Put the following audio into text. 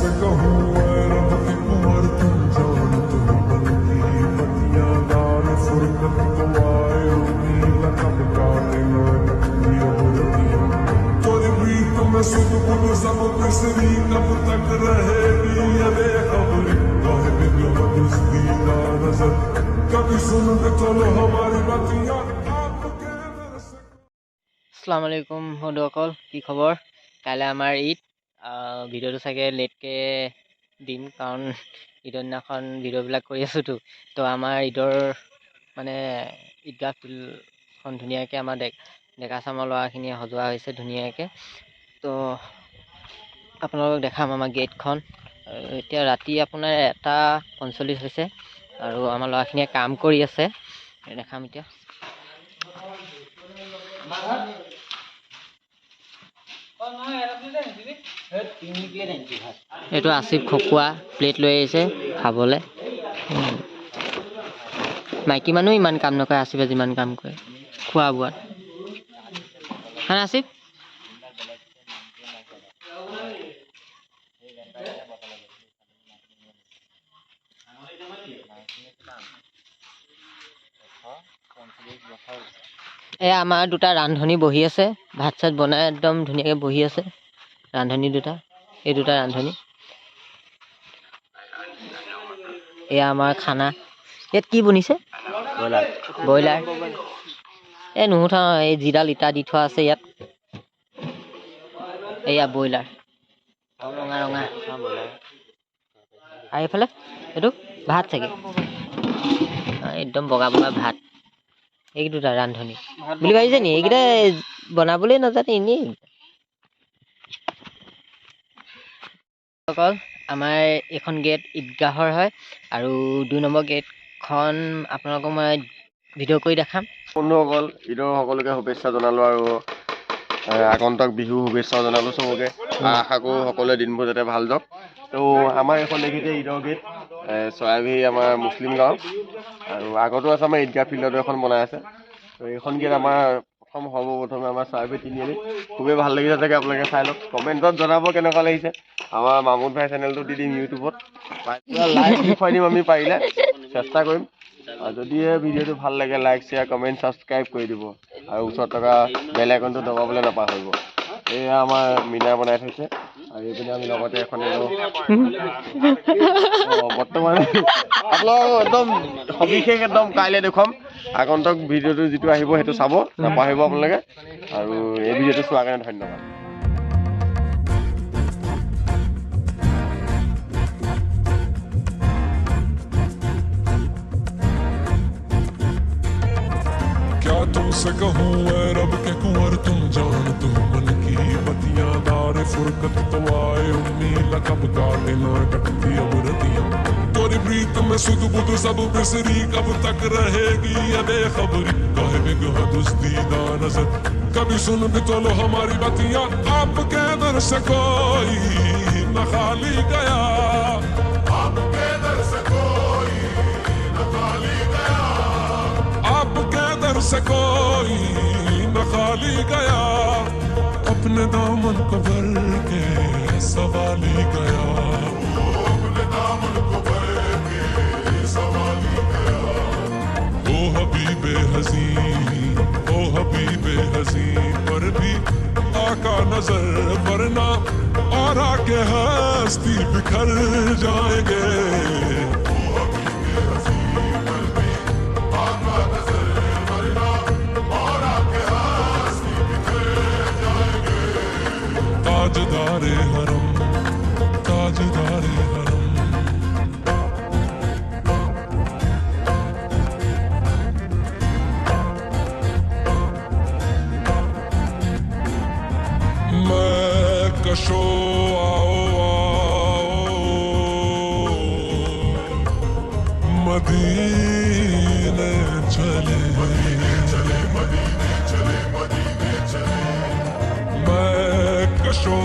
से कहूँ ऐ रब के कुंवर तुम जान तुम बन की पतियां दार फुरकत को आए उम्मीद कब काटे ना कटती अबरतियां तेरी प्रीत में सुध बुध सब बिसरी कब तक रहेगी ये बेखबरी काहे बिगड़ दीदा नजर कभी सुन के चलो हमारी बातियां আসসালামু আলাইকুম বন্ধুসকল, কি খবৰ? কাইলৈ আমাৰ ঈদ। ভিডিঅ'টো চাগে লেটকৈ দিম, কাৰণ ঈদৰ দিনাখন ভিডিঅ'বিলাক কৰি আছোঁতো। তো আমাৰ ঈদৰ মানে ঈদগাহ ফিল্ডখন ধুনীয়াকৈ আমাৰ ডেকা চামৰ ল'ৰাখিনিয়ে সজোৱা হৈছে ধুনীয়াকৈ। তো আপোনালোকক দেখাম আমাৰ গেটখন। এতিয়া ৰাতি আপোনাৰ 1:45 হৈছে আৰু আমাৰ ল'ৰাখিনিয়ে কাম কৰি আছে, দেখাম এতিয়া। এইটো আসিফ খকুৱা প্লেট লৈ আহিছে খাবলৈ। মাইকী মানুহ ইমান কাম নকৰে, আসিফে যিমান কাম কৰে খোৱা বোৱাত। হা আসিফ? এয়া আমাৰ দুটা ৰান্ধনি বহি আছে, ভাত চাত বনাই একদম ধুনীয়াকৈ বহি আছে ৰান্ধনি দুটা। এই দুটা ৰান্ধনি। এয়া আমাৰ খানা। ইয়াত কি বনিছে? ব্ৰইলাৰ। এই নুহুঠাওঁ, এই যিডাল ইটা দি থোৱা আছে ইয়াত, এয়া ব্ৰইলাৰ ৰঙা ৰঙা। আৰু এইফালে এইটো ভাত চাগে, একদম বগা বগা ভাত। এই দুটা ৰান্ধনি বুলি ভাবিছে নি? এইকেইটা বনাবলৈ নাজানে এনেই। অকল আমাৰ এইখন গেট ঈদগাহৰ হয়, আৰু 2 নম্বৰ গেটখন আপোনালোকক মই ভিডিঅ' কৰি দেখাম। বন্ধুসকল, ঈদৰ সকলোকে শুভেচ্ছা জনালোঁ আৰু আগন্তক বিহু শুভেচ্ছা জনালোঁ চবকে। আশা কৰোঁ সকলোৱে দিনবোৰ যাতে ভাল যাওক। তো আমাৰ এখন দেখিছে ঈদৰ গেট, চৰাইবাহী আমাৰ মুছলিম গাঁও, আৰু আগতো আছে আমাৰ ঈদগাহ ফিল্ডতো এখন বনাই আছে। তো এইখন গেট আমাৰ সৰ্বপ্ৰথমে আমাৰ চৰাইবাহী তিনিআলি। খুবেই ভাল লাগিছে চাগে, আপোনালোকে চাই লওক, কমেণ্টত জনাব কেনেকুৱা লাগিছে। আমাৰ মামুদ ভাই চেনেলটো দি দিম ইউটিউবত, লাইভ দেখুৱাই দিম আমি, পাৰিলে চেষ্টা কৰিম। আৰু যদিহে ভিডিঅ'টো ভাল লাগে লাইক শ্বেয়াৰ কমেণ্ট ছাবস্ক্ৰাইব কৰি দিব, আৰু ওচৰত থকা বেল আইকনটো দবাবলৈ নাপাহৰিব। এয়া আমাৰ মিনাৰ বনাই থৈছে, আৰু এইপিনে আমি লগতে এখন বৰ্তমান আপোনালোকক একদম সবিশেষ একদম কাইলৈ দেখুৱাম। আগন্তক ভিডিঅ'টো যিটো আহিব সেইটো চাব নাপাহৰিব আপোনালোকে, আৰু এই ভিডিঅ'টো চোৱাৰ কাৰণে ধন্যবাদ। तुमसे कहूँ ऐ रब के कुंवर तुम जान तुम बन की पतियां दार फुरकत तो आए उम्मीद कब काटे ना कटती अबरतियां तेरी प्रीत में सुध बुध सब बिसरी कब तक रहेगी ये बेखबरी काहे बिगड़ दीदा नजर कभी सुन भी तो लो हमारी बातियां आपके दर से कोई न खाली गया आपके दर से कोई न खाली गया आपके दर से कोई न खाली गया अपने दामन को भर के सवाली गया अपने दामन को भर के सवाली गया ओ हबीबे हज़ी पर भी आका नजर वरना और आके हस्ती बिखर जाएंगे ताजदारे हरम ताजदारे हरम मैं कशो आओ मदीने चले मैं कशो